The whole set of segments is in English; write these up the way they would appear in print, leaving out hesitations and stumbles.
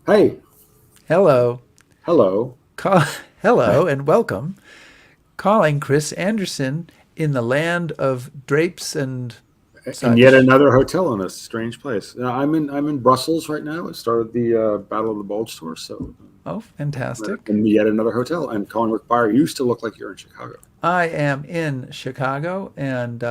Hey, Hello. hello. Call, hello and welcome. Calling Chris Anderson in the land of drapes and And yet such. another hotel in a strange place. I'm in Brussels right now. I started the Battle of the Bulge tour, so Oh, fantastic. in yet another hotel. And Colin McBire used to look like you're in Chicago. I am in Chicago and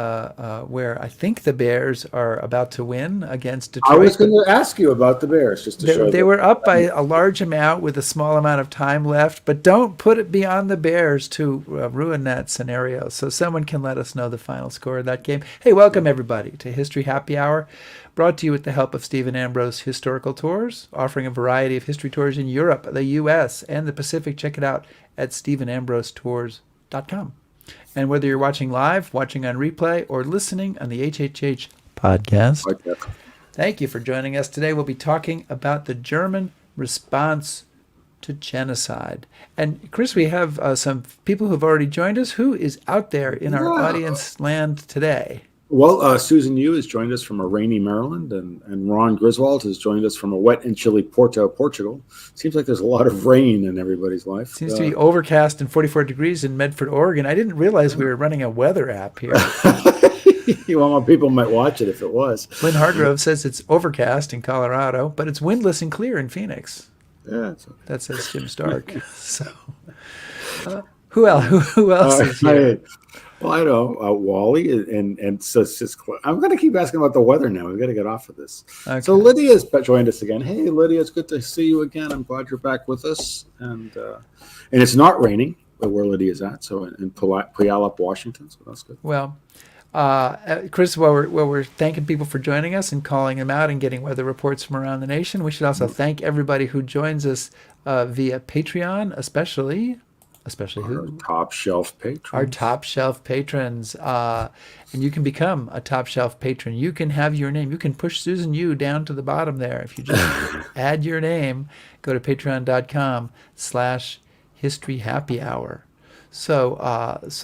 where I think the Bears are about to win against I was Detroit, going but to ask you about the Bears just to show they that. were up by a large amount with a small amount of time left, but don't put it beyond the Bears to ruin that scenario. So someone can let us know the final score of that game. Hey, welcome everybody to History Happy Hour, brought to you with the help of Stephen Ambrose Historical Tours, offering a variety of history tours in Europe, the U.S., and the Pacific. Check it out at stephenambrosetours.com. And whether you're watching live, watching on replay, or listening on the HHH podcast, Like that. thank you for joining us today. We'll be talking about the German response to genocide. And Chris, we have some people who've already joined us. Who is out there in our Yeah. audience land today? Well, Susan Yu has joined us from a rainy Maryland, and Ron Griswold has joined us from a wet and chilly Porto, Portugal. Seems like there's a lot of rain in everybody's life. Seems to be overcast and 44 degrees in Medford, Oregon. I didn't realize we were running a weather app here. Well, more people might watch it if it was. Lynn Hargrove says it's overcast in Colorado, but it's windless and clear in Phoenix. Yeah, it's okay. That says Jim Stark. So, who else? Who else is here? Right. Well, I know Wally, and so it's just. I'm going to keep asking about the weather now. We've got to get off of this. Okay. So Lydia's joined us again. Hey, Lydia, it's good to see you again. I'm glad you're back with us, and it's not raining where Lydia's at. So in Puyallup, Washington. So that's good. Well, Chris, while we're thanking people for joining us and calling them out and getting weather reports from around the nation, we should also thank everybody who joins us via Patreon, especially Our who? top shelf patron. Our top shelf patrons. And you can become a top shelf patron. You can have your name. You can push Susan Yu down to the bottom there. If you just add your name, go to patreon.com/history happy hour. So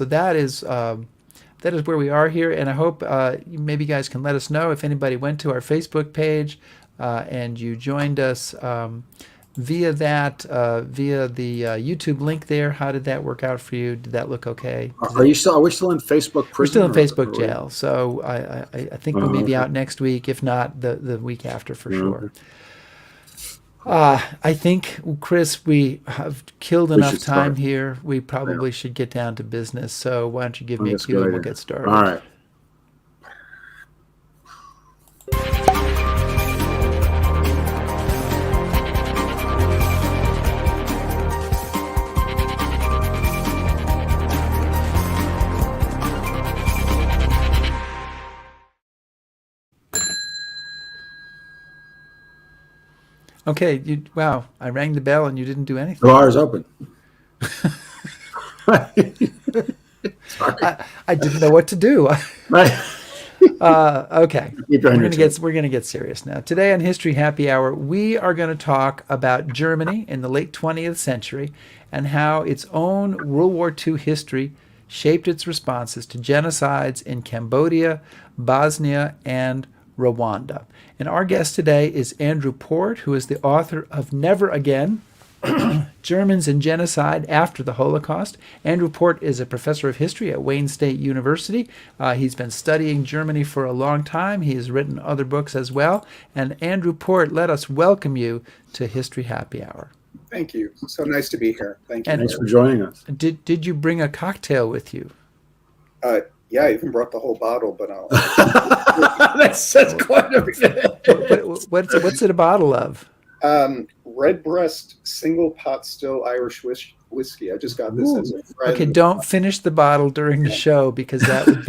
that is where we are here, and I hope maybe you guys can let us know if anybody went to our Facebook page and you joined us via the YouTube link there. How did that work out for you? Did that look okay? Are you still? Are we still in Facebook prison? We're still in or- Facebook or- jail, so I think we may be out next week, if not the week after for sure. I think, Chris, we have killed enough should time start. here. We probably should get down to business. So why don't you give me a That's cue good and we'll idea. get started. All right. Okay, wow, I rang the bell and you didn't do The anything. bar is open. I didn't know what to do. Right. Okay, Keep we're on your gonna toes. get serious now. Today on History Happy Hour, we are going to talk about Germany in the late 20th century and how its own World War II history shaped its responses to genocides in Cambodia, Bosnia, and Rwanda. And our guest today is Andrew Port, who is the author of Never Again: Germans and Genocide After the Holocaust. Andrew Port is a professor of history at Wayne State University. He's been studying Germany for a long time. He has written other books as well. And Andrew Port, let us welcome you to History Happy Hour. Thank you. So nice to be here. Thank you. And Thanks for joining us. did you bring a cocktail with you? Yeah, I even brought the whole bottle, but I'll. That's quite a bit. What's it a bottle of? Redbreast single pot still Irish whiskey. I just got this as a friend. Okay, don't finish the bottle during the show because that would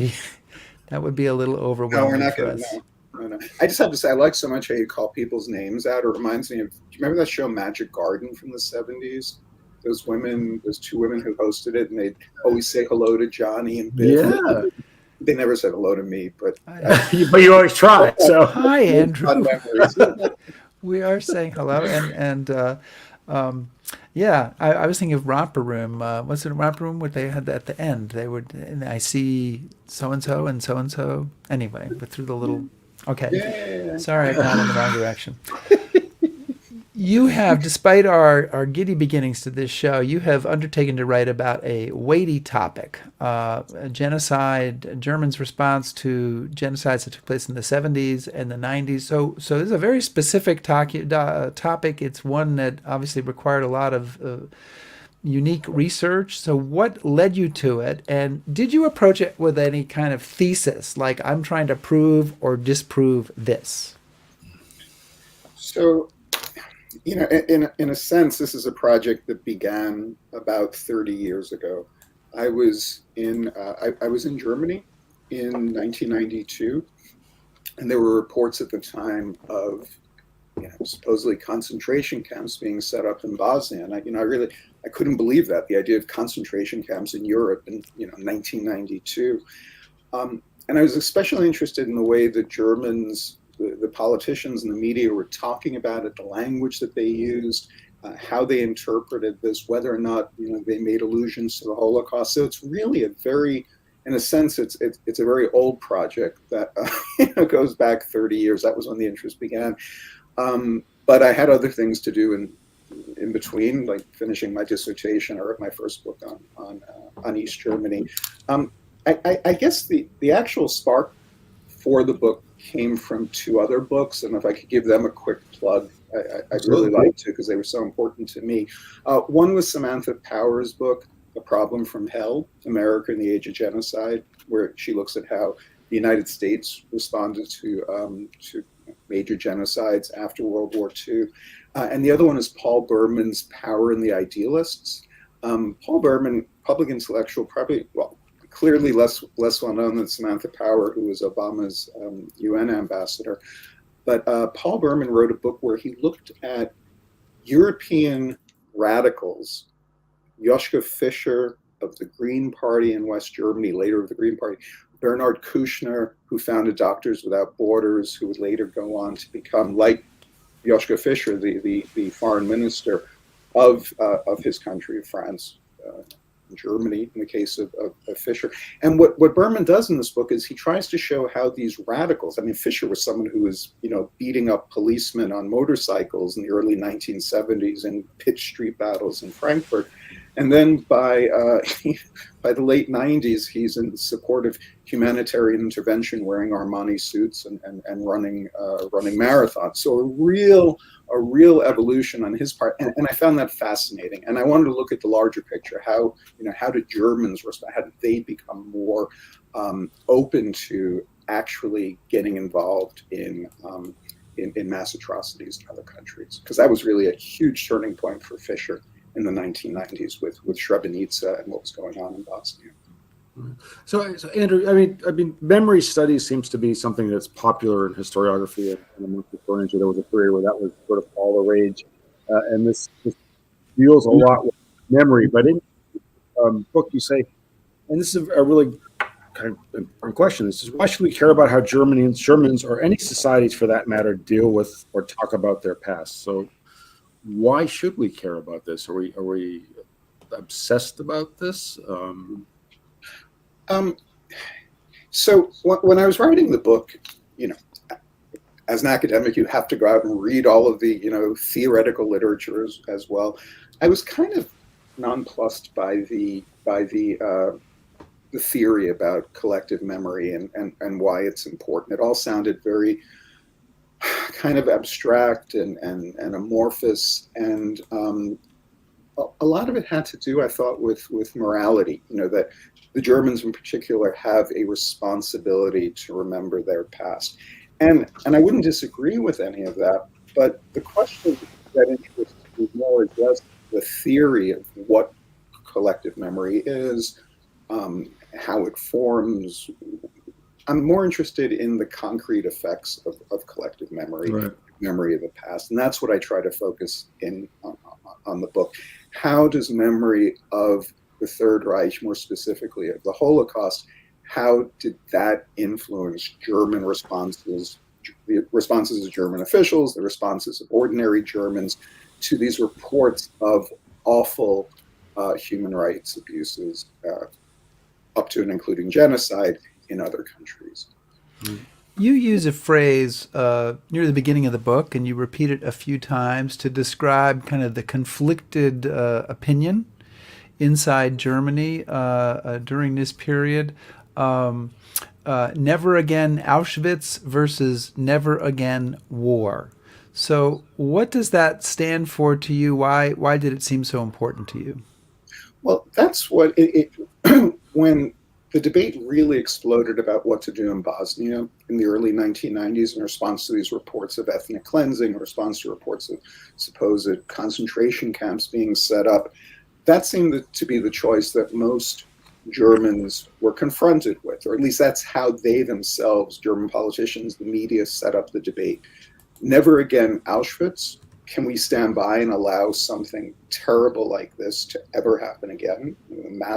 be a little No, overwhelming we're not for going us. to. No. I just have to say, I like so much how you call people's names out. It reminds me of, do you remember that show Magic Garden from the 70s? Those two women who hosted it, and they'd always say hello to Johnny and Biff. Yeah. They never said hello to me, but But you always try. So Hi, Andrew. fun memories. We are saying hello, yeah, I was thinking of Romper Room. What's it, Romper Room? What they had at the end? They would, and I see so and so and so and so. Anyway, but through the little. Okay, Yeah. sorry, I've gone in the wrong direction. You have, despite our giddy beginnings to this show, you have undertaken to write about a weighty topic, genocide, Germans' response to genocides that took place in the 70s and the 90s. So this is a very specific topic. It's one that obviously required a lot of unique research. So what led you to it? And did you approach it with any kind of thesis, like I'm trying to prove or disprove this? So, in a sense, this is a project that began about 30 years ago. I was in Germany in 1992, and there were reports at the time of supposedly concentration camps being set up in Bosnia, and I couldn't believe that, the idea of concentration camps in Europe in 1992. And I was especially interested in the way the Germans, the politicians and the media were talking about it, the language that they used, how they interpreted this, whether or not they made allusions to the Holocaust. So it's really in a sense, it's a very old project that goes back 30 years. That was when the interest began. But I had other things to do in between, like finishing my dissertation. I wrote my first book on East Germany. I guess the actual spark for the book came from two other books, and if I could give them a quick plug, I'd really like to, because they were so important to me. One was Samantha Power's book, A Problem from Hell, America in the Age of Genocide, where she looks at how the United States responded to major genocides after World War II. And the other one is Paul Berman's Power and the Idealists. Paul Berman, public intellectual, clearly less well known than Samantha Power, who was Obama's UN ambassador. But Paul Berman wrote a book where he looked at European radicals, Joschka Fischer of the Green Party in West Germany, later of the Green Party, Bernhard Kouchner, who founded Doctors Without Borders, who would later go on to become, like Joschka Fischer, the foreign minister of his country, France, Germany, in the case of Fischer. And what Berman does in this book is he tries to show how these radicals, Fischer was someone who was, beating up policemen on motorcycles in the early 1970s in pitched street battles in Frankfurt. And then by the late 90s, he's in support of humanitarian intervention, wearing Armani suits and running marathons. So a real evolution on his part, and I found that fascinating. And I wanted to look at the larger picture. How did Germans respond? How did they become more open to actually getting involved in mass atrocities in other countries? Because that was really a huge turning point for Fischer in the 1990s with Srebrenica and what was going on in Bosnia. So Andrew, memory studies seems to be something that's popular in historiography and amongst historians. There was a period where that was sort of all the rage, and this deals a lot with memory. But in book, you say, and this is a really kind of important question. This is, why should we care about how Germans, or any societies for that matter, deal with or talk about their past? So why should we care about this? Are we obsessed about this? So when I was writing the book, as an academic, you have to go out and read all of the, theoretical literature as well. I was kind of nonplussed by the theory about collective memory and why it's important. It all sounded very kind of abstract and amorphous, and a lot of it had to do, I thought, with morality. That the Germans in particular have a responsibility to remember their past, and I wouldn't disagree with any of that. But the question that interests me more is less the theory of what collective memory is, how it forms. I'm more interested in the concrete effects of collective memory, right, memory of the past. And that's what I try to focus in on the book. How does memory of the Third Reich, more specifically of the Holocaust, how did that influence German responses, the responses of German officials, the responses of ordinary Germans to these reports of awful human rights abuses, up to and including genocide in other countries? You use a phrase near the beginning of the book, and you repeat it a few times to describe kind of the conflicted opinion inside Germany during this period. Never again Auschwitz versus never again war. So, what does that stand for to you? Why did it seem so important to you? Well, that's what when the debate really exploded about what to do in Bosnia in the early 1990s in response to these reports of ethnic cleansing, in response to reports of supposed concentration camps being set up. That seemed to be the choice that most Germans were confronted with, or at least that's how they themselves, German politicians, the media, set up the debate. Never again Auschwitz. Can we stand by and allow something terrible like this to ever happen again?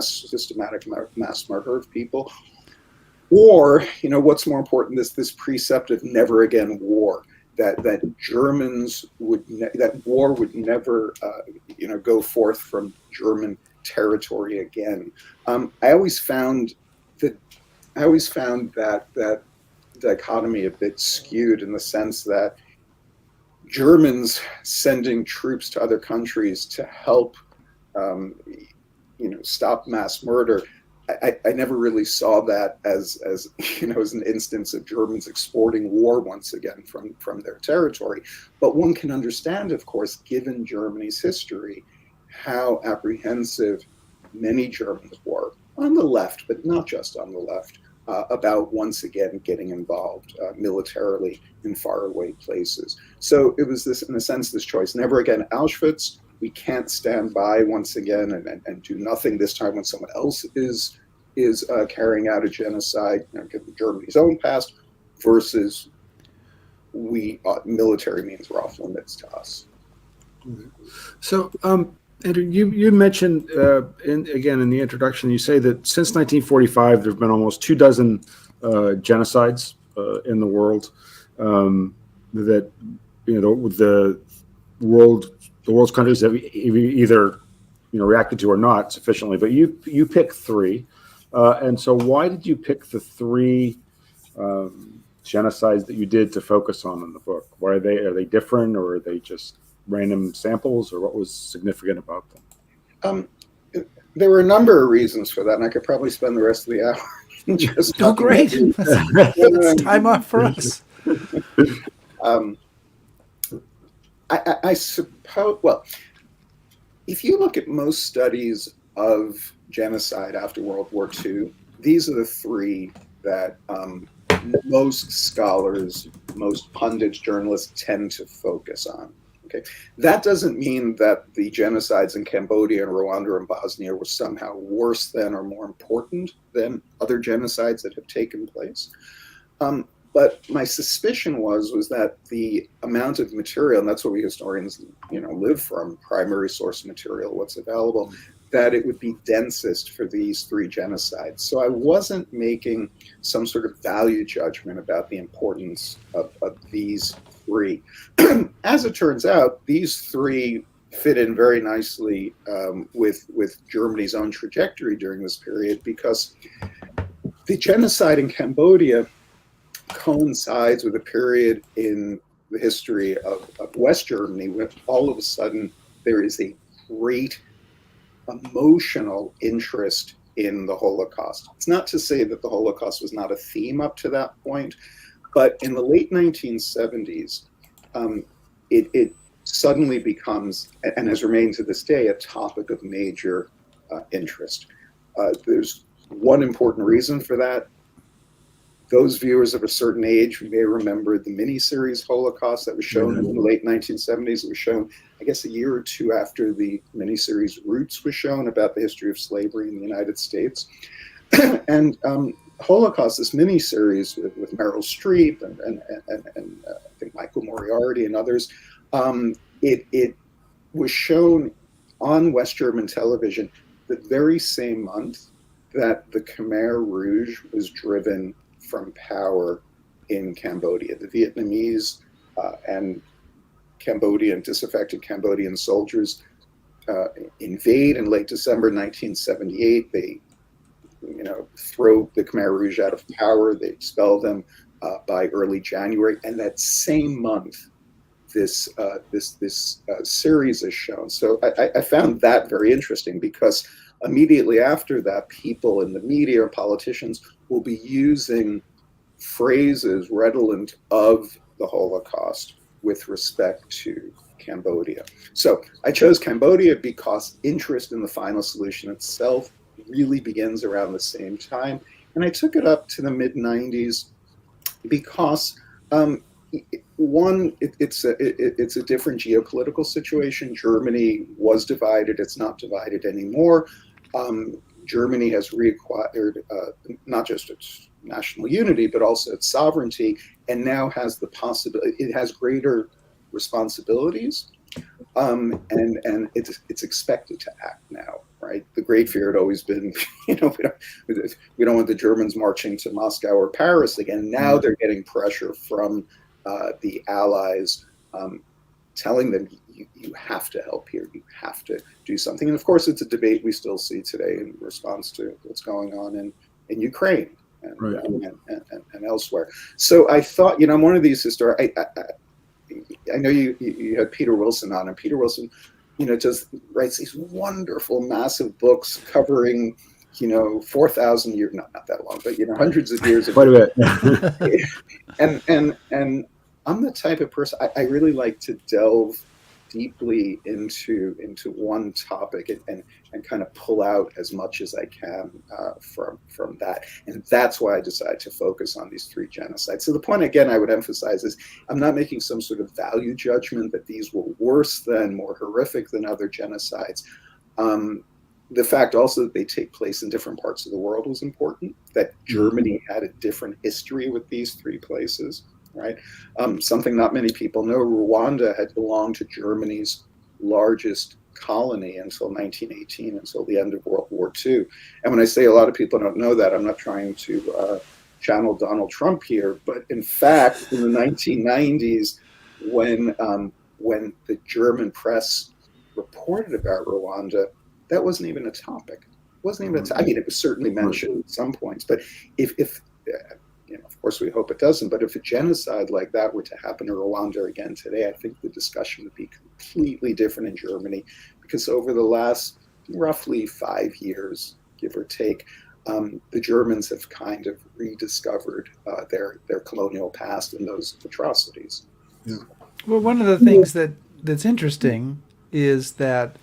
Systematic mass murder of people. Or, what's more important, this precept of never again war, that that war would never, go forth from German territory again. I always found that dichotomy a bit skewed in the sense that Germans sending troops to other countries to help, stop mass murder. I never really saw that as an instance of Germans exporting war once again from their territory. But one can understand, of course, given Germany's history, how apprehensive many Germans were on the left, but not just on the left, about once again getting involved militarily in faraway places. So it was this, in a sense, this choice: never again Auschwitz. We can't stand by once again and do nothing this time when someone else is carrying out a genocide, given Germany's own past, versus military means were off limits to us. So, Andrew, you mentioned again in the introduction, you say that since 1945, there've been almost 24 genocides in the world. That the world's countries have either reacted to or not sufficiently. But you pick three, and so why did you pick the three genocides that you did to focus on in the book? Why are they different, or are they just random samples, or what was significant about them? There were a number of reasons for that, and I could probably spend the rest of the hour just Oh, great! That's time off for us. I suppose. Well, if you look at most studies of genocide after World War II, these are the three that most scholars, most pundits, journalists tend to focus on. Okay, that doesn't mean that the genocides in Cambodia and Rwanda and Bosnia were somehow worse than or more important than other genocides that have taken place. But my suspicion was that the amount of material, and that's what we historians, live from, primary source material, what's available, that it would be densest for these three genocides. So I wasn't making some sort of value judgment about the importance of these three. As it turns out, these three fit in very nicely with Germany's own trajectory during this period, because the genocide in Cambodia coincides with a period in the history of West Germany when all of a sudden there is a great emotional interest in the Holocaust. It's not to say that the Holocaust was not a theme up to that point, but in the late 1970s, it suddenly becomes, and has remained to this day, a topic of major interest. There's one important reason for that. Those viewers of a certain age may remember the miniseries Holocaust that was shown in the late 1970s. It was shown, I guess, a year or two after the miniseries Roots was shown, about the history of slavery in the United States. And Holocaust, this miniseries with Meryl Streep and I think Michael Moriarty and others, it was shown on West German television the very same month that the Khmer Rouge was driven from power in Cambodia. The Vietnamese and disaffected Cambodian soldiers invade in late December 1978. They throw the Khmer Rouge out of power. They expel them. by early January, and that same month, this series is shown. So I found that very interesting, because immediately after that, people in the media or politicians will be using phrases redolent of the Holocaust with respect to Cambodia. So I chose Cambodia because interest in the final solution itself really begins around the same time. And I took it up to the mid 90s because one, it's a different geopolitical situation. Germany was divided; it's not divided anymore. Germany has reacquired not just its national unity, but also its sovereignty, and now has the possibility. It has greater responsibilities, and it's expected to act now. Right, the great fear had always been, we don't want the Germans marching to Moscow or Paris again. Now they're getting pressure from the Allies, telling them you have to help here, you have to do something. And of course, it's a debate we still see today in response to what's going on in Ukraine and, right. and elsewhere. So I thought, I'm one of these historians. I know you had Peter Wilson on, and Peter Wilson, just writes these wonderful, massive books covering, 4,000 years, not that long, but, hundreds of years. Quite a bit. and I'm the type of person, I really like to delve deeply into one topic and kind of pull out as much as I can from that. And that's why I decided to focus on these 3 genocides. So the point, again, I would emphasize is I'm not making some sort of value judgment that these were worse than, more horrific than other genocides. The fact also that they take place in different parts of the world was important, that Germany had a different history with these 3 places. Right, something not many people know. Rwanda had belonged to Germany's largest colony until 1918, until the end of World War II. And when I say a lot of people don't know that, I'm not trying to channel Donald Trump here, but in fact, in the 1990s, when the German press reported about Rwanda, that wasn't even a topic. It wasn't even I mean, it was certainly mentioned at some points, but if of course, we hope it doesn't. But if a genocide like that were to happen in Rwanda again today, I think the discussion would be completely different in Germany, because over the last roughly 5 years, give or take, the Germans have kind of rediscovered their colonial past and those atrocities. Yeah. Well, one of the things that's interesting is that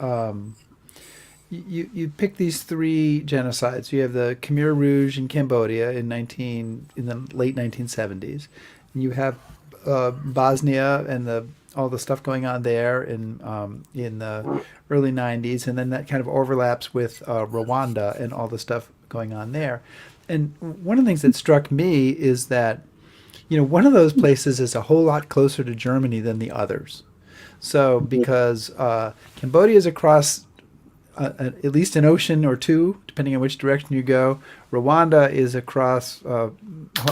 you pick these 3 genocides. You have the Khmer Rouge in Cambodia in the late 1970s. And you have Bosnia and all the stuff going on there in the early 90s, and then that kind of overlaps with Rwanda and all the stuff going on there. And one of the things that struck me is that one of those places is a whole lot closer to Germany than the others. So because Cambodia is across at least an ocean or 2, depending on which direction you go. Rwanda is across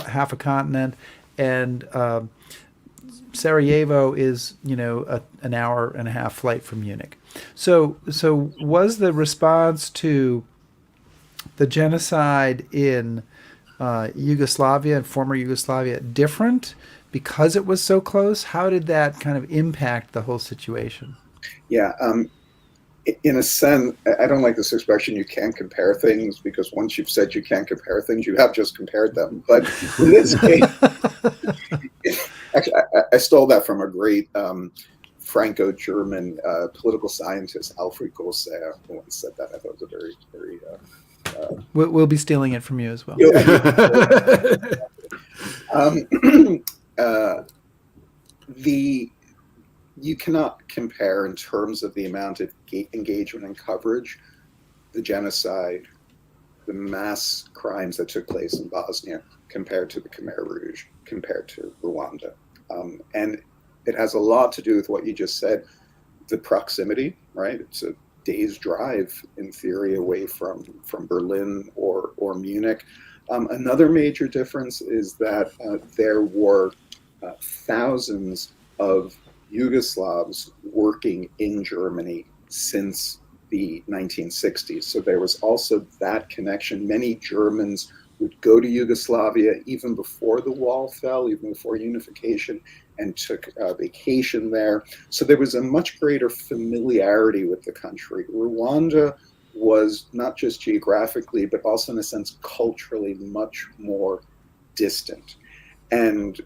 half a continent, and Sarajevo is, an hour and a half flight from Munich. So was the response to the genocide in Yugoslavia and former Yugoslavia different because it was so close? How did that kind of impact the whole situation? Yeah. In a sense, I don't like this expression, you can't compare things, because once you've said you can't compare things, you have just compared them. But in this case, actually, I stole that from a great Franco-German political scientist, Alfred Gosser, who once said that. I thought it was a very, very... We'll be stealing it from you as well. You cannot compare, in terms of the amount of engagement and coverage, the genocide, the mass crimes that took place in Bosnia compared to the Khmer Rouge, compared to Rwanda. And it has a lot to do with what you just said, the proximity, right? It's a day's drive, in theory, away from Berlin or Munich. Another major difference is that there were thousands of Yugoslavs working in Germany since the 1960s. So there was also that connection. Many Germans would go to Yugoslavia even before the wall fell, even before unification, and took a vacation there. So there was a much greater familiarity with the country. Rwanda was not just geographically, but also in a sense culturally much more distant. And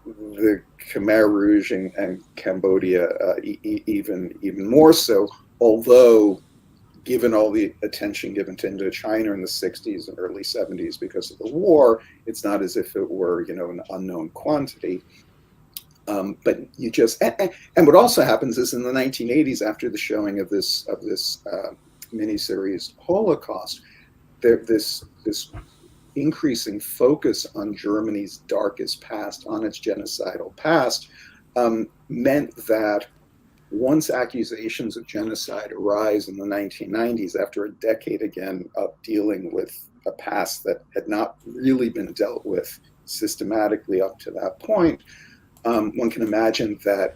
the Khmer Rouge and Cambodia even more so, although given all the attention given to Indochina in the 60s and early 70s because of the war, it's not as if it were, an unknown quantity. But you just, and what also happens is in the 1980s, after the showing of this miniseries Holocaust, this increasing focus on Germany's darkest past, on its genocidal past, meant that once accusations of genocide arise in the 1990s, after a decade again of dealing with a past that had not really been dealt with systematically up to that point, one can imagine that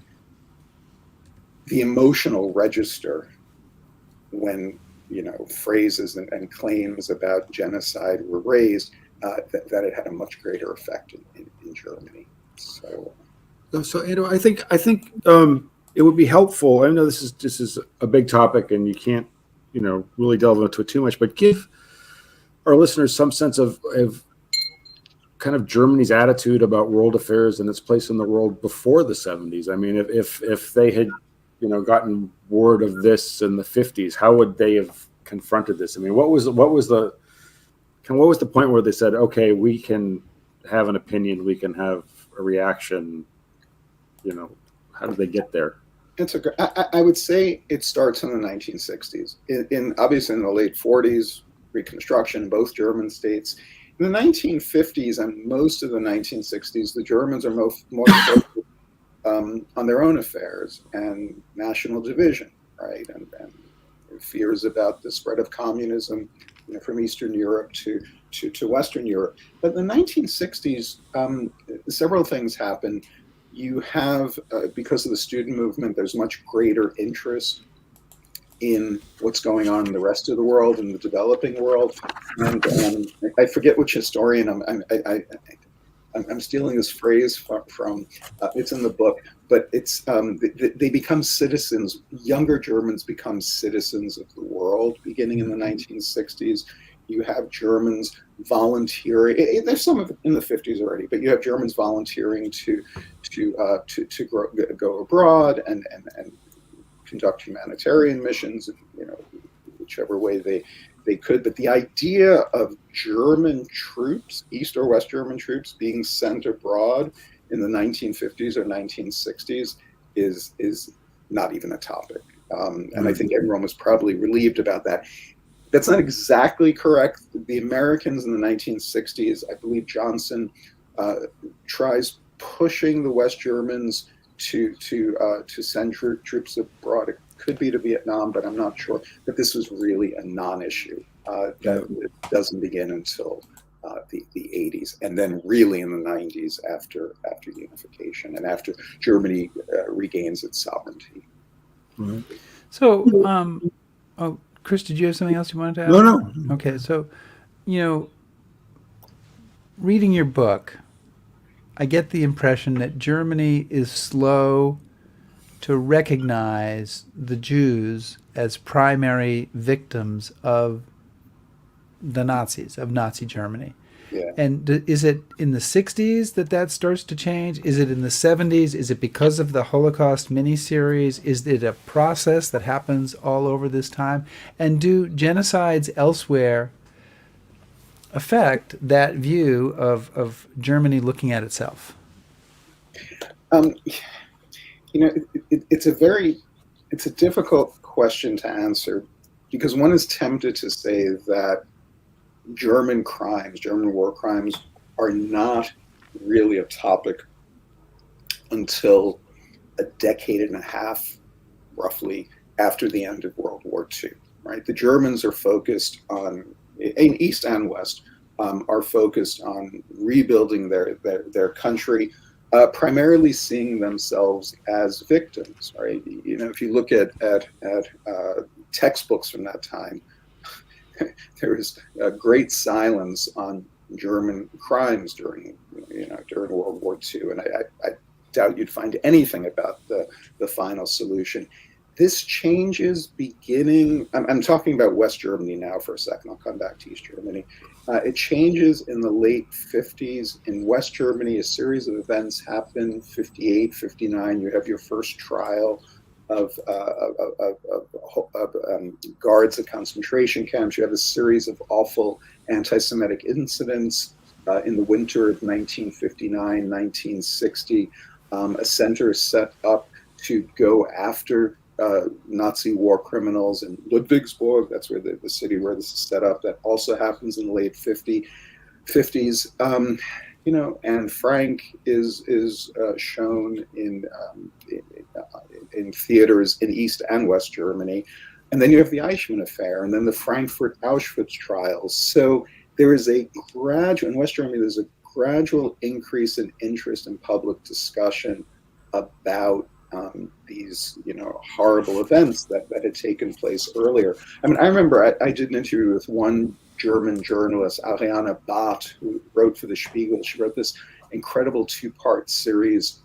the emotional register when phrases and claims about genocide were raised, that it had a much greater effect in Germany. So Andrew, I think it would be helpful. I know this is a big topic, and you can't really delve into it too much, but give our listeners some sense of kind of Germany's attitude about world affairs and its place in the world before the 70s. I mean, if they had gotten word of this in the 50s, how would they have confronted this? I mean, what was the point where they said, okay, we can have an opinion, we can have a reaction? How did they get there? I would say it starts in the 1960s. Obviously in the late 40s, Reconstruction in both German states. In the 1950s and most of the 1960s, the Germans are more focused on their own affairs and national division, right? And fears about the spread of communism from Eastern Europe to Western Europe. But in the 1960s, several things happen. You have, because of the student movement, there's much greater interest in what's going on in the rest of the world, in the developing world. And I forget which historian I'm stealing this phrase from it's in the book, but it's they become citizens. Younger Germans become citizens of the world beginning in the 1960s. You have Germans volunteering. There's some of it in the 50s already, but you have Germans volunteering to go abroad and conduct humanitarian missions, whichever way they could. But the idea of German troops, East or West German troops, being sent abroad in the 1950s or 1960s is not even a topic. And I think everyone was probably relieved about that. That's not exactly correct. The Americans in the 1960s, I believe Johnson tries pushing the West Germans to send troops abroad. It could be to Vietnam, but I'm not sure. But this was really a non-issue. That doesn't begin until the 80s, and then really in the 90s after unification and after Germany regains its sovereignty. Mm-hmm. So, Chris, did you have something else you wanted to add? No. Okay, so, reading your book, I get the impression that Germany is slow to recognize the Jews as primary victims of the Nazis, of Nazi Germany. Yeah. And is it in the 60s that starts to change? Is it in the 70s? Is it because of the Holocaust miniseries? Is it a process that happens all over this time? And do genocides elsewhere affect that view of Germany looking at itself? It's a difficult question to answer, because one is tempted to say that German war crimes, are not really a topic until a decade and a half, roughly, after the end of World War II. Right? The Germans are focused on, in East and West, are focused on rebuilding their country, primarily seeing themselves as victims. Right? If you look at textbooks from that time, there is a great silence on German crimes during World War II, and I doubt you'd find anything about the final solution. This changes beginning. I'm talking about West Germany now for a second. I'll come back to East Germany. It changes in the late 50s. In West Germany, a series of events happen. 58, 59, you have your first trial of guards at concentration camps. You have a series of awful anti-Semitic incidents in the winter of 1959, 1960. A center is set up to go after Nazi war criminals in Ludwigsburg. That's where the city where this is set up. That also happens in the late 50s. And Frank is shown in theaters in East and West Germany. And then you have the Eichmann affair, and then the Frankfurt Auschwitz trials. So there is a gradual, in West Germany, there's a gradual increase in interest in public discussion about these, horrible events that had taken place earlier. I mean, I remember I did an interview with one German journalist, Ariane Barth, who wrote for The Spiegel. She wrote this incredible two-part series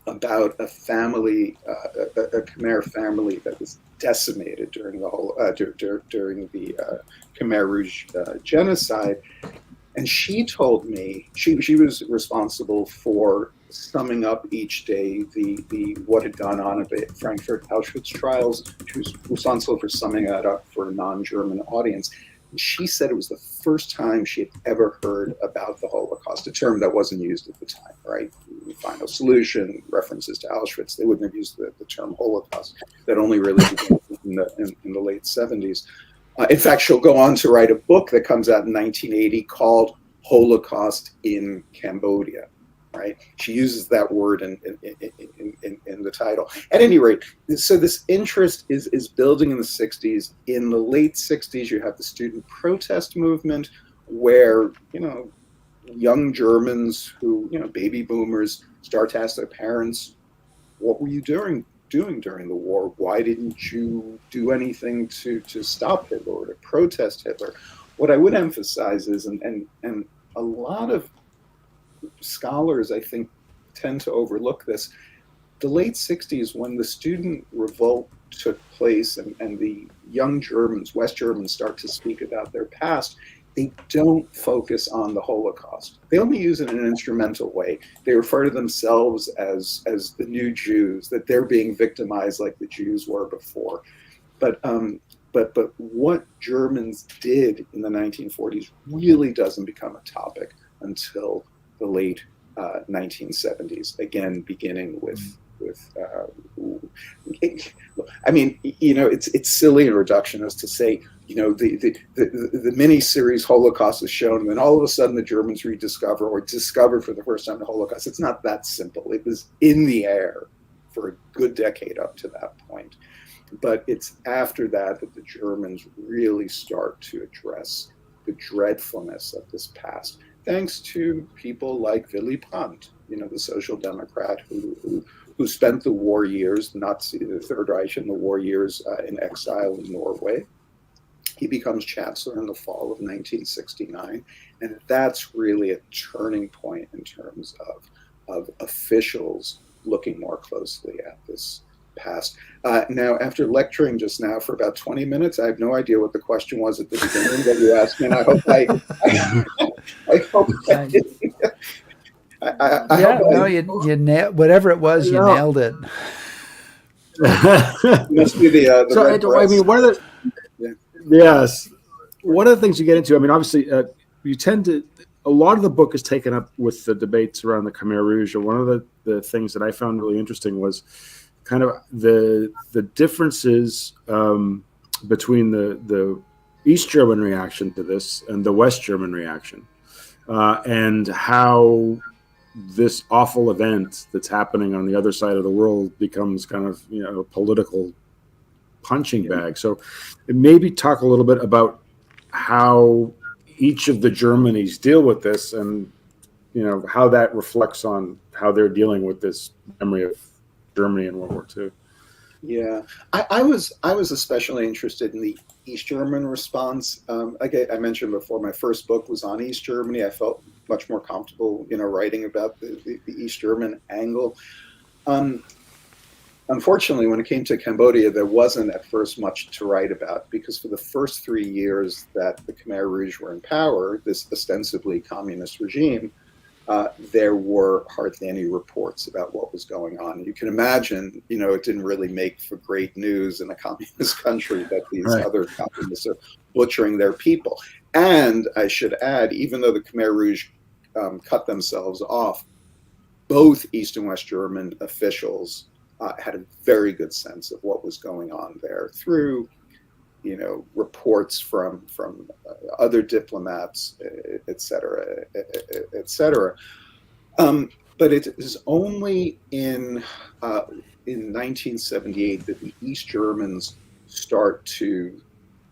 about a family, a Khmer family that was decimated during the whole during the Khmer Rouge genocide. And she told me she was responsible for summing up each day the what had gone on at the Frankfurt Auschwitz trials. She was responsible for summing that up for a non-German audience. And she said it was the first time she had ever heard about the Holocaust, a term that wasn't used at the time, right? Final solution, references to Auschwitz. They wouldn't have used the term Holocaust. That only really began in the late 70s. In fact, she'll go on to write a book that comes out in 1980 called Holocaust in Cambodia, right? She uses that word in the title. At any rate, so this interest is building in the 60s. In the late 60s, you have the student protest movement where, young Germans who, baby boomers, start to ask their parents, what were you doing during the war? Why didn't you do anything to stop Hitler or to protest Hitler? What I would emphasize is, and a lot of scholars, I think, tend to overlook this, the late 60s, when the student revolt took place and the young Germans, West Germans, start to speak about their past, they don't focus on the Holocaust. They only use it in an instrumental way. They refer to themselves as the new Jews, that they're being victimized like the Jews were before. But what Germans did in the 1940s really doesn't become a topic until the late 1970s. Again, beginning with I mean, it's silly and reductionist to say, the mini-series Holocaust is shown, and then all of a sudden the Germans discover for the first time the Holocaust. It's not that simple. It was in the air for a good decade up to that point. But it's after that the Germans really start to address the dreadfulness of this past, thanks to people like Willy Brandt, the social democrat who spent the war years, the Third Reich in the war years in exile in Norway. He becomes chancellor in the fall of 1969, and that's really a turning point in terms of officials looking more closely at this past. Now, after lecturing just now for about 20 minutes, I have no idea what the question was at the beginning that you asked me, and I hope you nailed whatever it was. You nailed it. Must be the so I mean, one of the yes, one of the things you get into. I mean, obviously, you tend to. A lot of the book is taken up with the debates around the Khmer Rouge, and one of the things that I found really interesting was kind of the differences between the East German reaction to this and the West German reaction, and how this awful event that's happening on the other side of the world becomes kind of a political punching bag. So maybe talk a little bit about how each of the Germanys deal with this, and how that reflects on how they're dealing with this memory of Germany in World War II. Yeah, I was especially interested in the East German response. I mentioned before, my first book was on East Germany. I felt much more comfortable, writing about the East German angle. Um, Unfortunately, when it came to Cambodia, there wasn't at first much to write about because for the first 3 years that the Khmer Rouge were in power, this ostensibly communist regime, there were hardly any reports about what was going on. You can imagine, it didn't really make for great news in a communist country that these Right. other communists are butchering their people. And I should add, even though the Khmer Rouge cut themselves off, both East and West German officials had a very good sense of what was going on there through, reports from other diplomats, et cetera, et cetera. But it is only in 1978 that the East Germans start to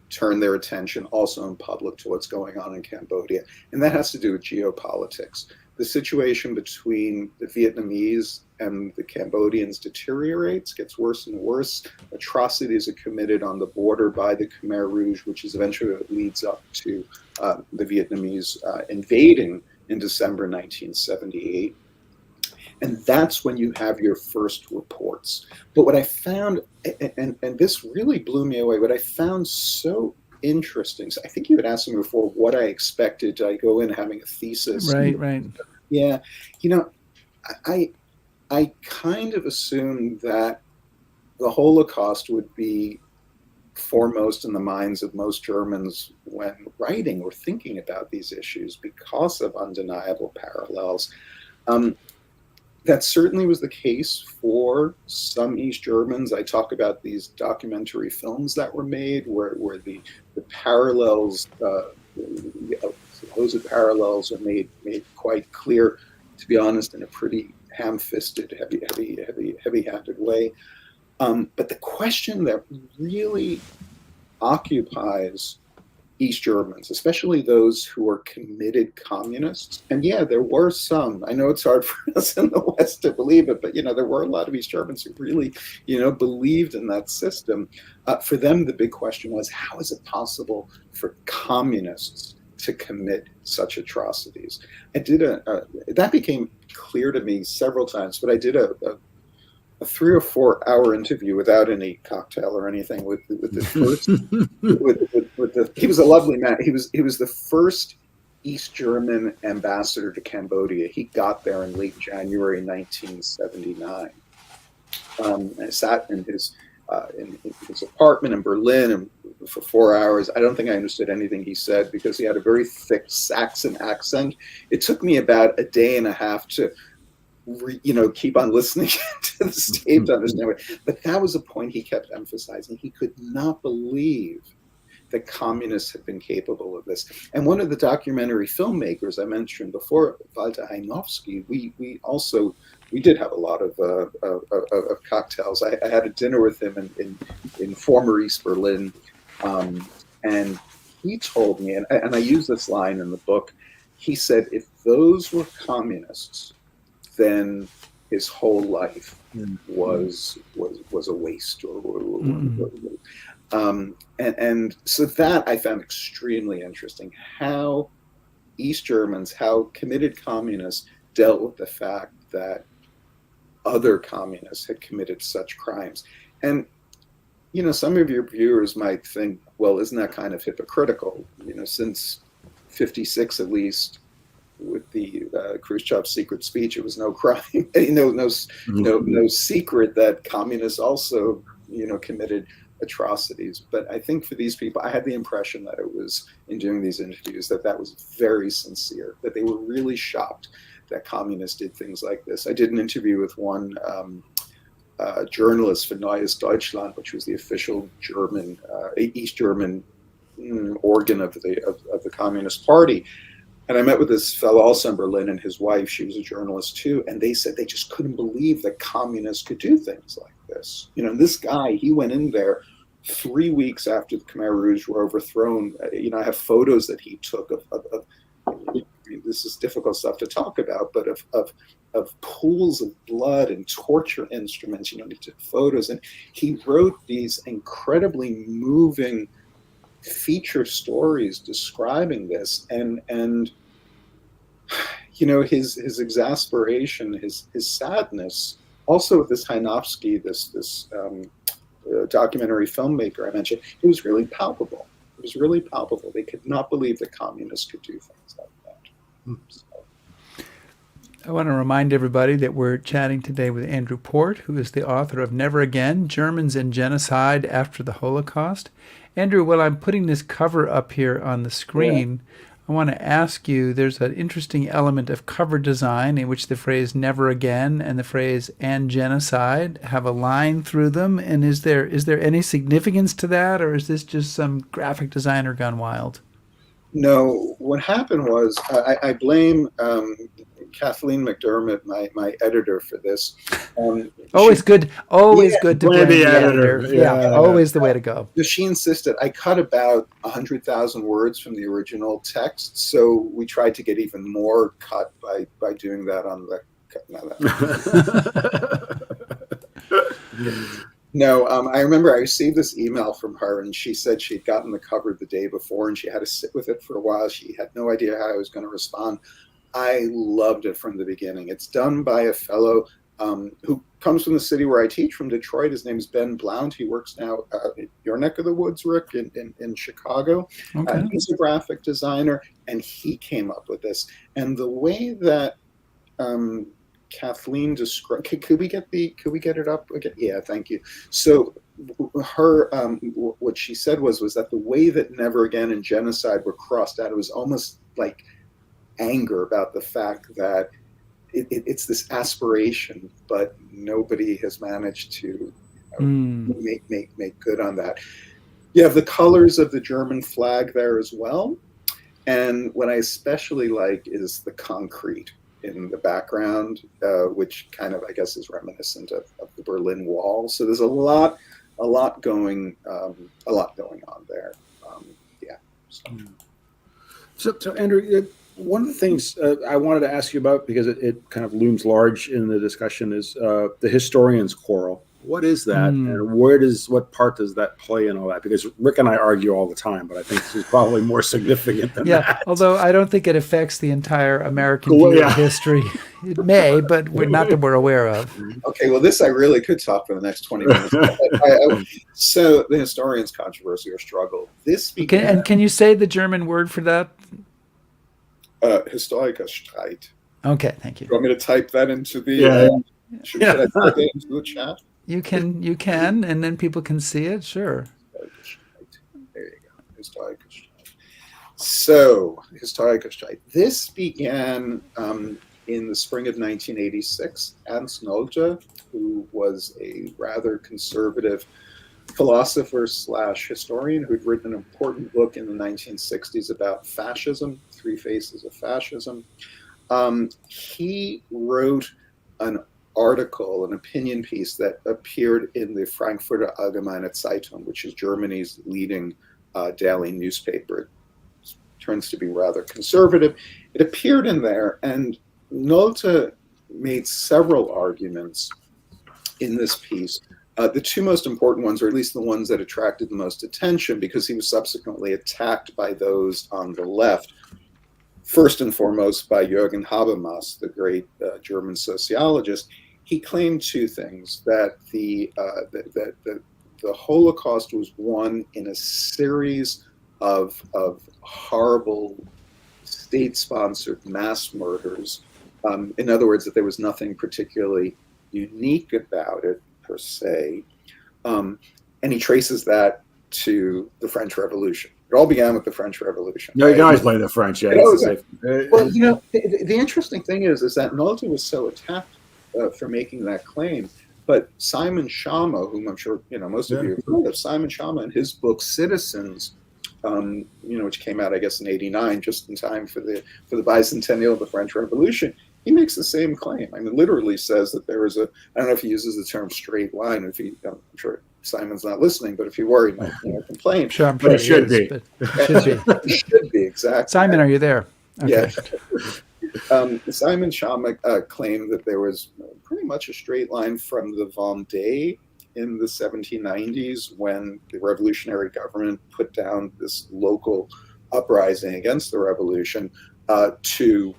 turn their attention also in public to what's going on in Cambodia. And that has to do with geopolitics. The situation between the Vietnamese and the Cambodians deteriorates, gets worse and worse. Atrocities are committed on the border by the Khmer Rouge, which is eventually what leads up to the Vietnamese invading in December 1978. And that's when you have your first reports. But what I found, and this really blew me away, what I found so interesting, so I think you had asked me before what I expected. Did I go in having a thesis? Right, right. Yeah. I I kind of assumed that the Holocaust would be foremost in the minds of most Germans when writing or thinking about these issues because of undeniable parallels. Um, that certainly was the case for some East Germans. I talk about these documentary films that were made where the parallels, supposed parallels, are made quite clear. To be honest, in a pretty ham-fisted, heavy-handed way. But the question that really occupies East Germans, especially those who are committed communists. And yeah, there were some. I know it's hard for us in the West to believe it, but there were a lot of East Germans who really, believed in that system. For them, the big question was, how is it possible for communists to commit such atrocities? That became clear to me several times, but I did a 3 or 4 hour interview without any cocktail or anything with the first with the he was a lovely man. He was the first East German ambassador to Cambodia. He got there in late January 1979. I sat in his apartment in Berlin and for 4 hours. I don't think I understood anything he said because he had a very thick Saxon accent. It took me about a day and a half to keep on listening to the tape to understand it. But that was a point he kept emphasizing. He could not believe that communists had been capable of this. And one of the documentary filmmakers I mentioned before, Walter Heinowski, we did have a lot of cocktails. I had a dinner with him in former East Berlin, and he told me, and I use this line in the book. He said, "If those were communists, then his whole life was a waste." And so that I found extremely interesting, how East Germans, how committed communists dealt with the fact that other communists had committed such crimes. And some of your viewers might think, well, isn't that kind of hypocritical? Since 56 at least, with the Khrushchev secret speech, it was no crime, no secret that communists also, committed atrocities. But I think for these people, I had the impression that it was, in doing these interviews, that was very sincere, that they were really shocked that communists did things like this. I did an interview with one journalist for Neues Deutschland, which was the official German, East German organ of the Communist Party. And I met with this fellow also in Berlin and his wife. She was a journalist too. And they said they just couldn't believe that communists could do things like this. This guy, he went in there 3 weeks after the Khmer Rouge were overthrown. I have photos that he took of this is difficult stuff to talk about, but of of pools of blood and torture instruments. He took photos, and he wrote these incredibly moving feature stories describing this, and his exasperation, his sadness. Also, with this Hainovsky, this documentary filmmaker I mentioned, it was really palpable. It was really palpable. They could not believe that communists could do things like that. So. I want to remind everybody that we're chatting today with Andrew Port, who is the author of Never Again, Germans and Genocide After the Holocaust. Andrew, while I'm putting this cover up here on the screen, I want to ask you, there's an interesting element of cover design in which the phrase "never again" and the phrase "and genocide" have a line through them. And is there any significance to that, or is this just some graphic designer gone wild? No, what happened was I blame Kathleen McDermott, my editor, for this. Always good to blame the editor. Yeah, always the way to go. She insisted I cut about 100,000 words from the original text, so we tried to get even more cut by doing that on the. No, I remember I received this email from her, and she said she'd gotten the cover the day before, and she had to sit with it for a while. She had no idea how I was going to respond. I loved it from the beginning. It's done by a fellow who comes from the city where I teach, from Detroit. His name's Ben Blount. He works now in your neck of the woods, Rick, in Chicago. Okay. He's a graphic designer, and he came up with this. And the way that Kathleen described, could we get it up again? Yeah, thank you. So her what she said was that the way that Never Again and Genocide were crossed out, it was almost like anger about the fact that it's this aspiration, but nobody has managed to make good on that. You have the colors of the German flag there as well, and what I especially like is the concrete in the background, which kind of, I guess, is reminiscent of the Berlin Wall. So there's a lot going on there. So Andrew, one of the things I wanted to ask you about, because it kind of looms large in the discussion, is the historian's quarrel. What is that, and what part does that play in all that? Because Rick and I argue all the time, but I think this is probably more significant than that. Although I don't think it affects the entire American view of history. It may, but not that we're aware of. Okay, well, this I really could talk for the next 20 minutes. So the historian's controversy or struggle. This began, and can you say the German word for that? Historikerstreit. Okay, thank you. You want me to type that into the? Should I type it into the chat? You can, and then people can see it. Sure. There you go. Historikerstreit. So, Historikerstreit. This began in the spring of 1986. Ernst Nolte, who was a rather conservative philosopher / historian who'd written an important book in the 1960s about fascism, Three Faces of Fascism. He wrote an article, an opinion piece that appeared in the Frankfurter Allgemeine Zeitung, which is Germany's leading daily newspaper. It turns to be rather conservative. It appeared in there, and Nolte made several arguments in this piece. The two most important ones, or at least the ones that attracted the most attention, because he was subsequently attacked by those on the left, first and foremost by Jürgen Habermas, the great German sociologist. He claimed two things: that the Holocaust was won in a series of horrible state-sponsored mass murders. In other words, that there was nothing particularly unique about it per se, and he traces that to the French Revolution. It all began with the French Revolution. No, you can always blame the French. Yeah, well, the interesting thing is that Nolte was so attacked for making that claim, but Simon Schama, whom I'm sure most of you have heard of, Simon Schama, in his book Citizens, which came out, I guess, in '89, just in time for the bicentennial of the French Revolution. He makes the same claim. I mean, literally says that there is I don't know if he uses the term straight line. I'm sure Simon's not listening, but if you were, he might complain. Sure, I'm sure it should be. It should be. It should be, exactly. Simon, are you there? Okay. Yeah. Simon Schama claimed that there was pretty much a straight line from the Vendée in the 1790s, when the revolutionary government put down this local uprising against the revolution, to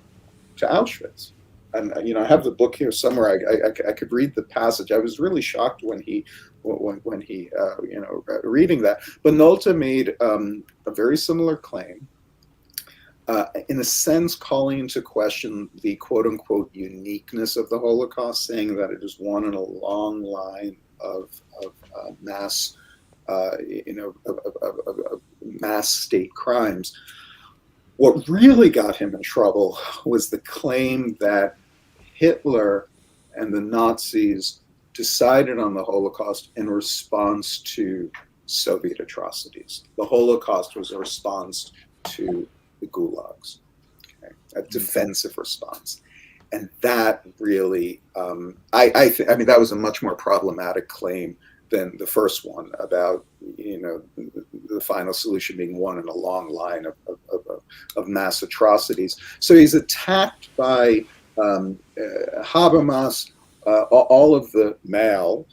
Auschwitz. And I have the book here somewhere. I could read the passage. I was really shocked when he reading that. But Nolte made a very similar claim, in a sense calling into question the quote unquote uniqueness of the Holocaust, saying that it is one in a long line of mass, mass state crimes. What really got him in trouble was the claim that Hitler and the Nazis decided on the Holocaust in response to Soviet atrocities. The Holocaust was a response to the gulags, okay? A defensive response. And that really, I mean, that was a much more problematic claim than the first one about, the final solution being one in a long line of mass atrocities. So he's attacked by Habermas, all of the male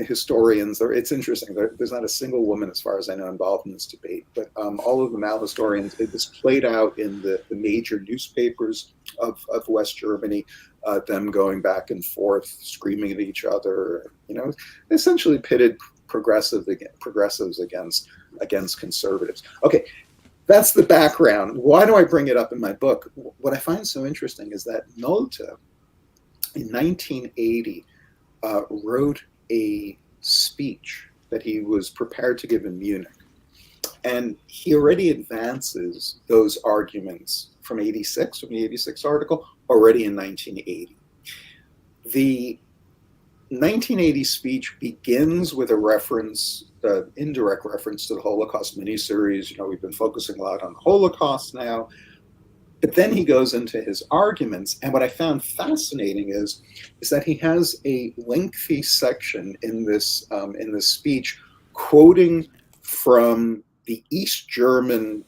historians. It's interesting. There's not a single woman, as far as I know, involved in this debate, but all of the male historians, it was played out in the major newspapers of West Germany, them going back and forth, screaming at each other, essentially pitted progressives against conservatives. Okay, that's the background. Why do I bring it up in my book? What I find so interesting is that Nolte, in 1980, wrote a speech that he was prepared to give in Munich. And he already advances those arguments from the 86 article, already in 1980. The 1980 speech begins with a reference, indirect reference to the Holocaust miniseries. We've been focusing a lot on the Holocaust now. But then he goes into his arguments, and what I found fascinating is that he has a lengthy section in this speech, quoting from the East German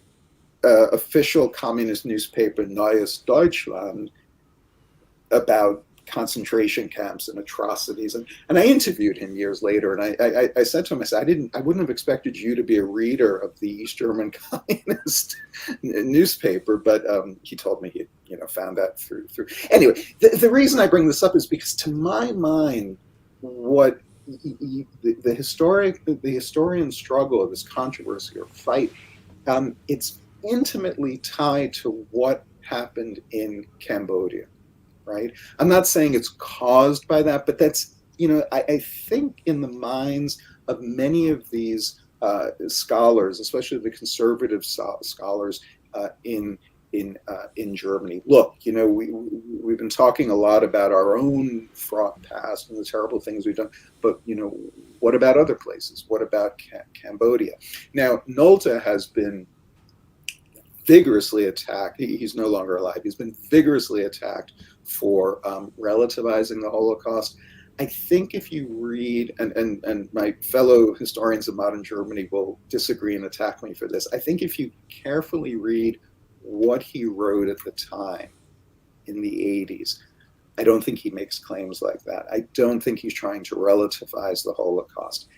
official communist newspaper Neues Deutschland about concentration camps and atrocities. And I interviewed him years later, and I said to him, I said, I wouldn't have expected you to be a reader of the East German communist newspaper, but he told me he found that through. Anyway, the reason I bring this up is because, to my mind, what the historian struggle, this controversy or fight, it's intimately tied to what happened in Cambodia. Right? I'm not saying it's caused by that, but that's, I think in the minds of many of these scholars, especially the conservative scholars in Germany. Look, we've been talking a lot about our own fraught past and the terrible things we've done, but what about other places? What about Cambodia? Now, Nolte has been vigorously attacked. He's no longer alive. He's been vigorously attacked for relativizing the Holocaust. I think if you read, and my fellow historians of modern Germany will disagree and attack me for this, I think if you carefully read what he wrote at the time in the 80s, I don't think he makes claims like that. I don't think he's trying to relativize the Holocaust.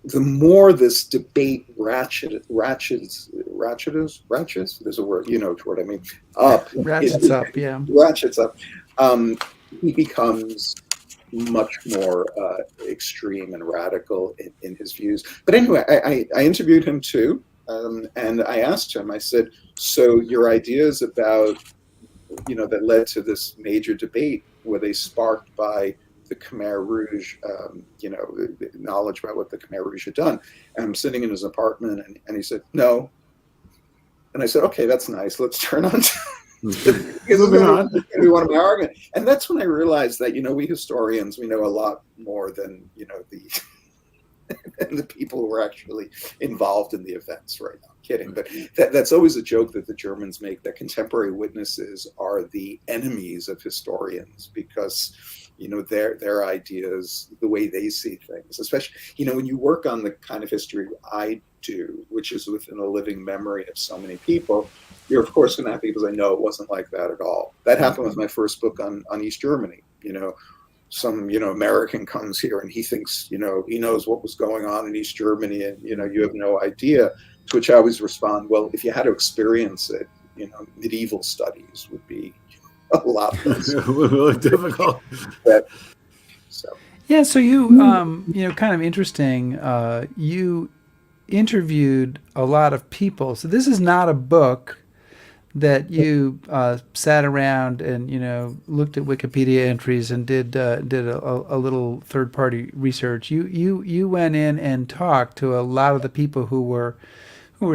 The more this debate ratchets, there's a word, what I mean, up. Ratchets up, yeah. Ratchets up. He becomes much more extreme and radical in his views. But anyway, I interviewed him too, and I asked him, I said, so your ideas about, that led to this major debate, were they sparked by the Khmer Rouge, knowledge about what the Khmer Rouge had done? And I'm sitting in his apartment, and he said, no. And I said, okay, that's nice. Let's turn on to moving on. One of my arguments. And that's when I realized that, we historians, we know a lot more than, and the people who were actually involved in the events, right? No, I'm kidding. But that's always a joke that the Germans make, that contemporary witnesses are the enemies of historians, because their ideas, the way they see things, especially, when you work on the kind of history I do, which is within a living memory of so many people, you're of course going to have people say, no, it wasn't like that at all. That happened with my first book on East Germany. Some, American comes here and he thinks, he knows what was going on in East Germany, and, you have no idea. To which I always respond, well, if you had to experience it, medieval studies would be a lot less really difficult. So. Yeah, so you, kind of interesting, you interviewed a lot of people. So this is not a book that you sat around and looked at Wikipedia entries and did a little third party research. You went in and talked to a lot of the people who were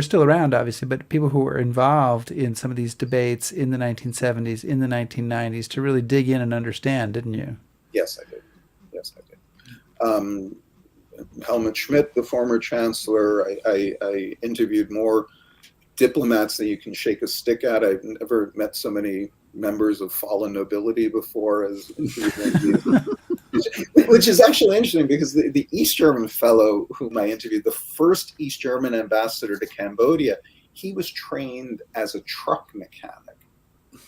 still around, obviously, but people who were involved in some of these debates in the 1970s, in the 1990s, to really dig in and understand, didn't you? Yes, I did. Helmut Schmidt, the former chancellor, I interviewed more diplomats that you can shake a stick at. I've never met so many members of fallen nobility before as interviewing which is actually interesting, because the East German fellow whom I interviewed, the first East German ambassador to Cambodia, he was trained as a truck mechanic.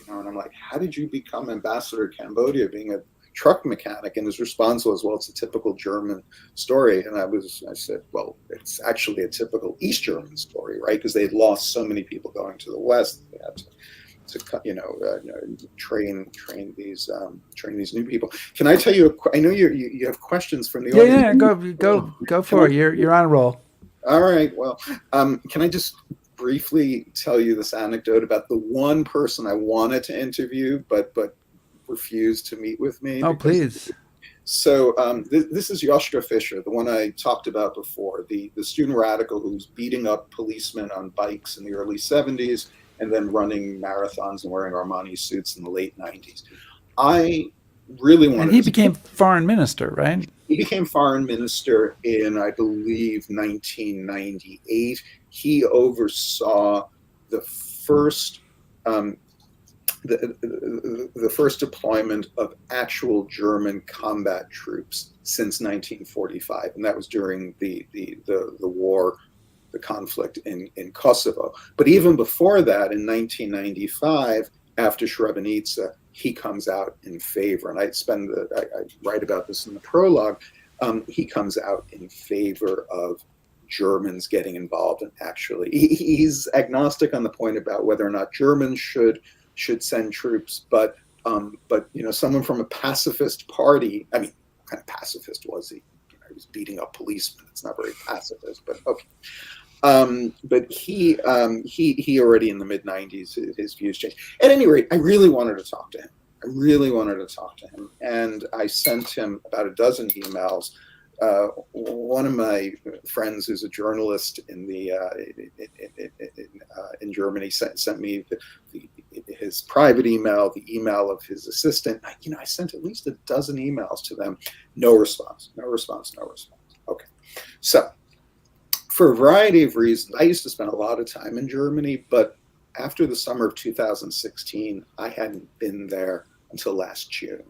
And I'm like, how did you become ambassador to Cambodia being a truck mechanic? And his response was, well, it's a typical German story. And I said, well, it's actually a typical East German story, right? Because they had lost so many people going to the West. They had to train these new people. Can I tell you? I know you have questions from the audience. Yeah, go for it. You're on a roll. All right. Well, can I just briefly tell you this anecdote about the one person I wanted to interview, but refused to meet with me? Oh, please. So this is Joschka Fischer, the one I talked about before, the student radical who was beating up policemen on bikes in the early 70s and then running marathons and wearing Armani suits in the late 90s. I really wanted. And he became foreign minister, right? He became foreign minister in, I believe, 1998. He oversaw the first the first deployment of actual German combat troops since 1945, and that was during the war, the conflict in Kosovo. But even before that, in 1995, after Srebrenica, he comes out in favor, and I write about this in the prologue. He comes out in favor of Germans getting involved, and actually, he's agnostic on the point about whether or not Germans should send troops, but someone from a pacifist party. I mean, what kind of pacifist was he? He was beating up policemen. It's not very pacifist, but okay. But he already in the mid 90s, his views changed. At any rate, I really wanted to talk to him. And I sent him about a dozen emails. One of my friends, who's a journalist in Germany, sent me his private email, the email of his assistant. I sent at least a dozen emails to them. No response. Okay, so for a variety of reasons, I used to spend a lot of time in Germany, but after the summer of 2016, I hadn't been there until last June.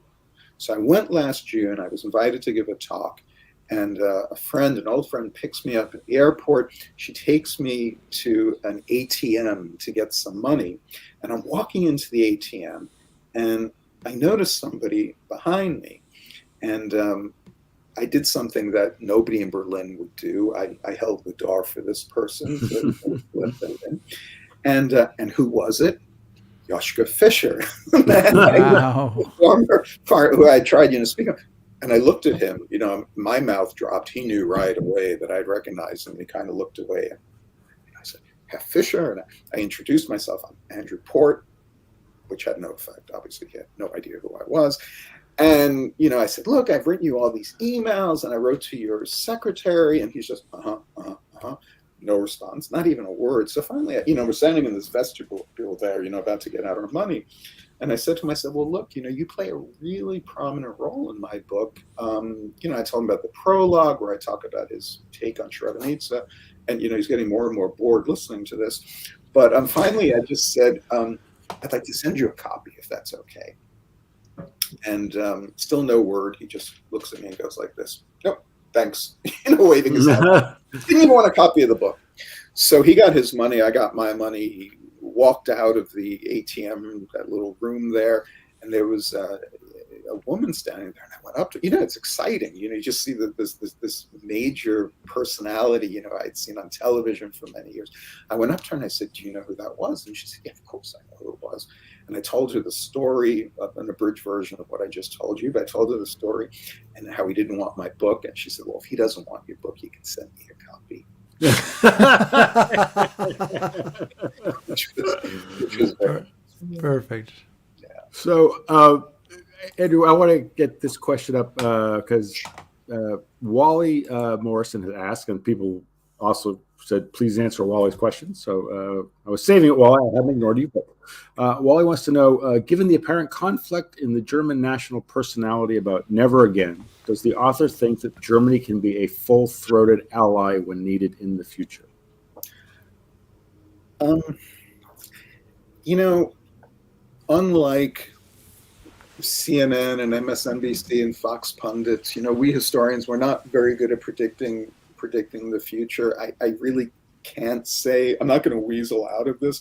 So I went last June. I was invited to give a talk. And an old friend picks me up at the airport. She takes me to an ATM to get some money. And I'm walking into the ATM, and I noticed somebody behind me. And I did something that nobody in Berlin would do. I held the door for this person to let them in. And who was it? Joschka Fischer. Wow. Who I tried to speak of. And I looked at him, my mouth dropped. He knew right away that I'd recognized him. He kind of looked away. And I said, Herr Fischer. And I introduced myself. I'm Andrew Port, which had no effect. Obviously, he had no idea who I was. And, I said, look, I've written you all these emails, and I wrote to your secretary. And he's just, no response, not even a word. So finally, we're standing in this vestibule there, about to get out our money. And I said to him, I said, well, look, you play a really prominent role in my book. I told him about the prologue where I talk about his take on Srebrenica. And, he's getting more and more bored listening to this. But finally, I just said, I'd like to send you a copy if that's okay. And still no word. He just looks at me and goes like this. Nope, thanks. Waving his hand. Didn't even want a copy of the book. So he got his money. I got my money. He walked out of the ATM, that little room there, and there was a woman standing there. And I went up to, it's exciting. You just see this major personality, I'd seen on television for many years. I went up to her and I said, "Do you know who that was?" And she said, "Yeah, of course I know who it was." And I told her the story, an abridged version of what I just told you, but I told her the story and how he didn't want my book. And she said, "Well, if he doesn't want your book, he can send me a copy." which was very perfect. Yeah. So, Andrew, I want to get this question up because Wally Morrison had asked, and people also said, please answer Wally's question. So I was saving it, Wally. I haven't ignored you. But Wally wants to know, given the apparent conflict in the German national personality about never again, does the author think that Germany can be a full-throated ally when needed in the future? Unlike CNN and MSNBC and Fox pundits, we historians, we're not very good at predicting the future. I really can't say. I'm not going to weasel out of this.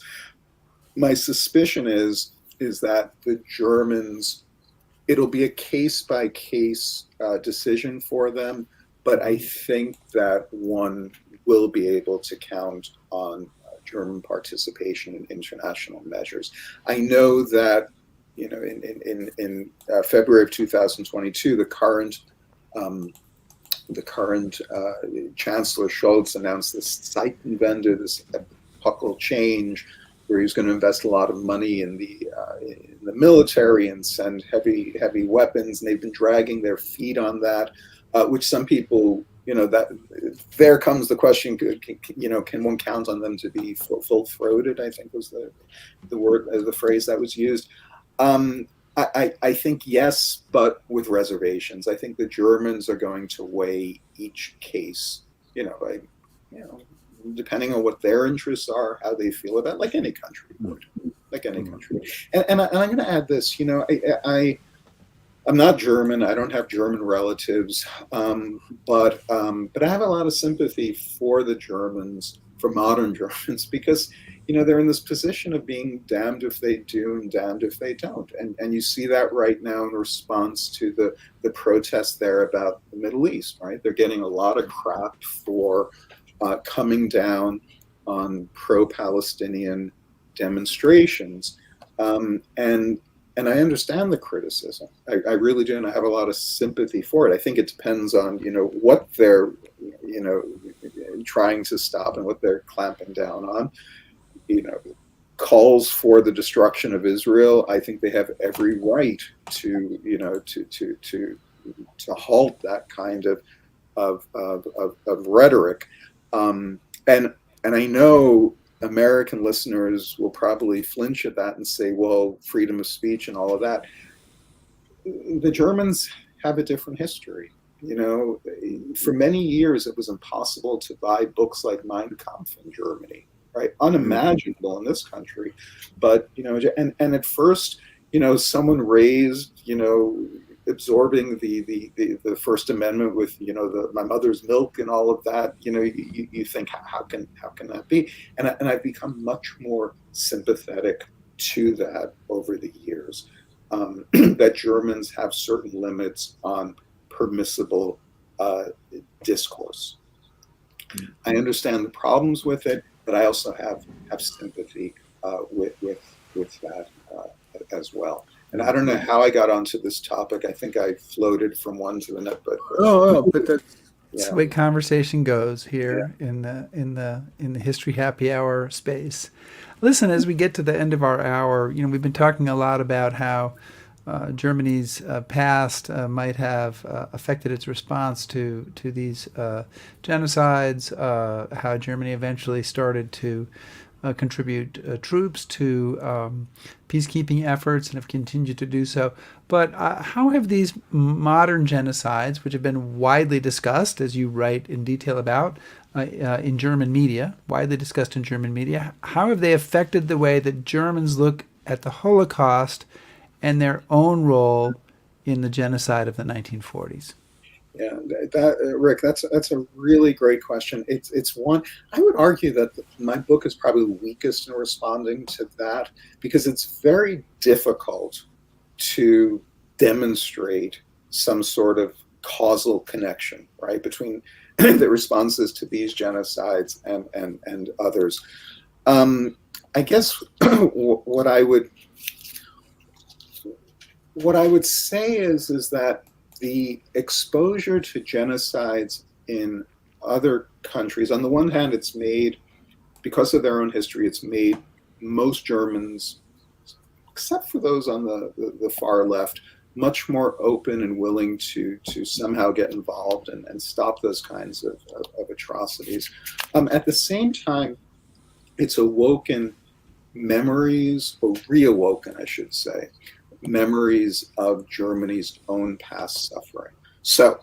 My suspicion is that the Germans, it'll be a case-by-case decision for them, but I think that one will be able to count on German participation in international measures. I know that in February of 2022, the current Chancellor Scholz announced this Zeitenwende, this epochal change, where he's going to invest a lot of money in the military and send heavy weapons, and they've been dragging their feet on that, which some people, that there comes the question, can one count on them to be full-throated? I think was the word, the phrase that was used. I think yes, but with reservations. I think the Germans are going to weigh each case, depending on what their interests are, how they feel about it, like any country would, And I'm going to add this, I'm not German. I don't have German relatives, but I have a lot of sympathy for the Germans, for modern Germans, because they're in this position of being damned if they do and damned if they don't, and you see that right now in response to the protests there about the Middle East. Right, they're getting a lot of crap for coming down on pro-Palestinian demonstrations, and I understand the criticism. I really do, and I have a lot of sympathy for it. I think it depends on what they're trying to stop and what they're clamping down on. Calls for the destruction of Israel. I think they have every right to halt that kind of rhetoric. And I know American listeners will probably flinch at that and say, well, freedom of speech and all of that. The Germans have a different history. For many years, it was impossible to buy books like Mein Kampf in Germany, right? Unimaginable in this country. But, and at first, someone raised, absorbing the First Amendment with my mother's milk and all of that, you think how can that be? And I've become much more sympathetic to that over the years. That Germans have certain limits on permissible discourse. I understand the problems with it, but I also have sympathy with that as well. And I don't know how I got onto this topic. I think I floated from one to the next. But that's the way conversation goes here in the History Happy Hour space. Listen, as we get to the end of our hour, we've been talking a lot about how Germany's past might have affected its response to these genocides, how Germany eventually started to contribute troops to peacekeeping efforts and have continued to do so. But how have these modern genocides, which have been widely discussed, as you write in detail about in German media, how have they affected the way that Germans look at the Holocaust and their own role in the genocide of the 1940s? Yeah, Rick, that's a really great question. It's one I would argue that my book is probably the weakest in responding to that because it's very difficult to demonstrate some sort of causal connection, right, between the responses to these genocides and others. I guess what I would say is that the exposure to genocides in other countries, on the one hand, it's made, because of their own history, it's made most Germans, except for those on the far left, much more open and willing to somehow get involved and stop those kinds of atrocities. At the same time, it's awoken memories, or reawoken, I should say, memories of Germany's own past suffering. So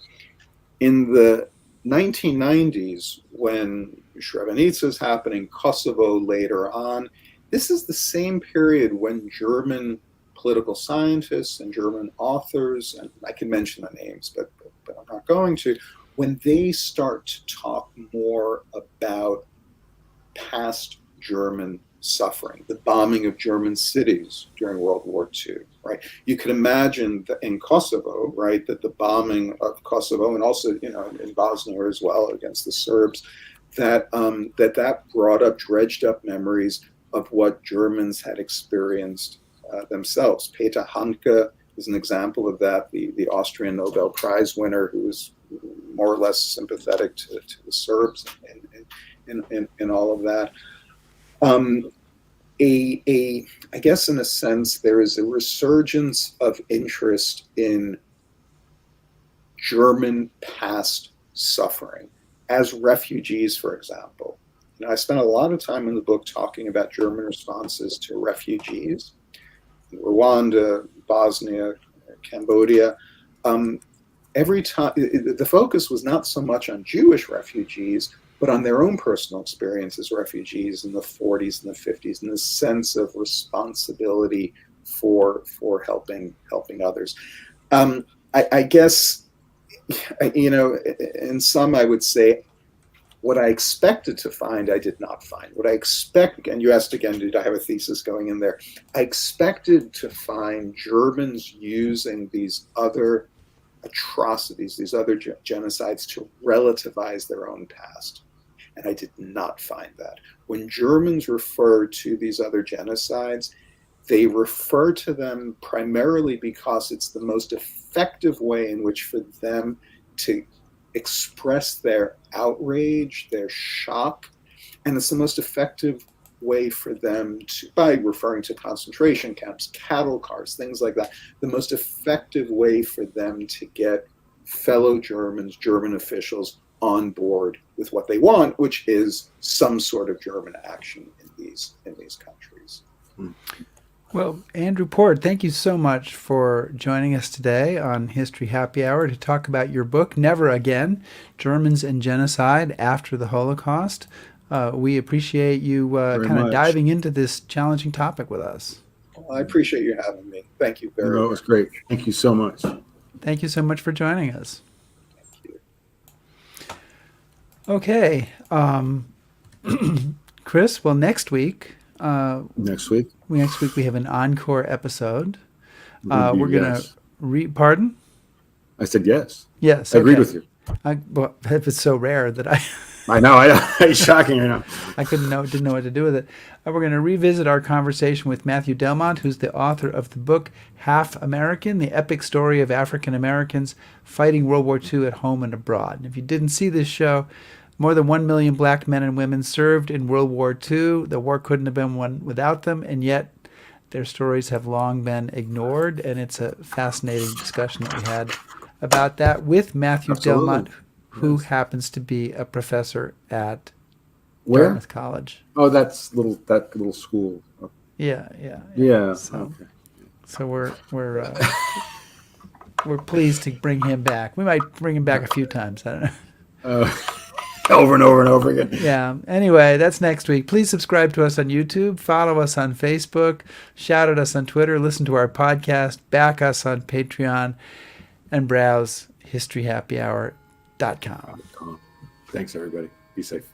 in the 1990s, when Srebrenica is happening, Kosovo later on, this is the same period when German political scientists and German authors, and I can mention the names, but I'm not going to, when they start to talk more about past German suffering, the bombing of German cities during World War II, right? You could imagine that in Kosovo, right, that the bombing of Kosovo, and also, in Bosnia as well against the Serbs, that brought up, dredged up memories of what Germans had experienced themselves. Peter Handke is an example of that, the Austrian Nobel Prize winner, who was more or less sympathetic to the Serbs in all of that. I guess in a sense, there is a resurgence of interest in German past suffering as refugees, for example. I spent a lot of time in the book talking about German responses to refugees in Rwanda, Bosnia, Cambodia. Every time, the focus was not so much on Jewish refugees, but on their own personal experience as refugees in the 40s and the 50s, and the sense of responsibility for helping others. I guess, in sum, I would say what I expected to find, I did not find. What I expect, and you asked again, did I have a thesis going in there? I expected to find Germans using these other atrocities, these other genocides, to relativize their own past. And I did not find that. When Germans refer to these other genocides, they refer to them primarily because it's the most effective way in which for them to express their outrage, their shock, and it's the most effective way for them to, by referring to concentration camps, cattle cars, things like that, the most effective way for them to get fellow Germans, German officials on board with what they want, which is some sort of German action in these countries. Well, Andrew Port, thank you so much for joining us today on History Happy Hour to talk about your book, Never Again, Germans and Genocide After the Holocaust. We appreciate you kind of diving into this challenging topic with us. Well, I appreciate you having me. Thank you very much. It was great. Thank you so much. Thank you so much for joining us. Thank you. Okay. Chris, well, next week we have an encore episode. We're going to pardon? I said yes. Yes. I agreed with you. Well, it's so rare that I know. It's shocking. I know. I didn't know what to do with it. We're going to revisit our conversation with Matthew Delmont, who's the author of the book Half American, the epic story of African Americans fighting World War II at home and abroad. And if you didn't see this show, more than 1 million black men and women served in World War II. The war couldn't have been won without them, and yet their stories have long been ignored. And it's a fascinating discussion that we had about that with Matthew Delmont, who happens to be a professor at Dartmouth College. Oh, that little school. Yeah. So we're pleased to bring him back. We might bring him back a few times. I don't know. over and over and over again. Yeah. Anyway, that's next week. Please subscribe to us on YouTube, follow us on Facebook, shout at us on Twitter, listen to our podcast, back us on Patreon, and browse historyhappyhour.com. Thanks, everybody. Be safe.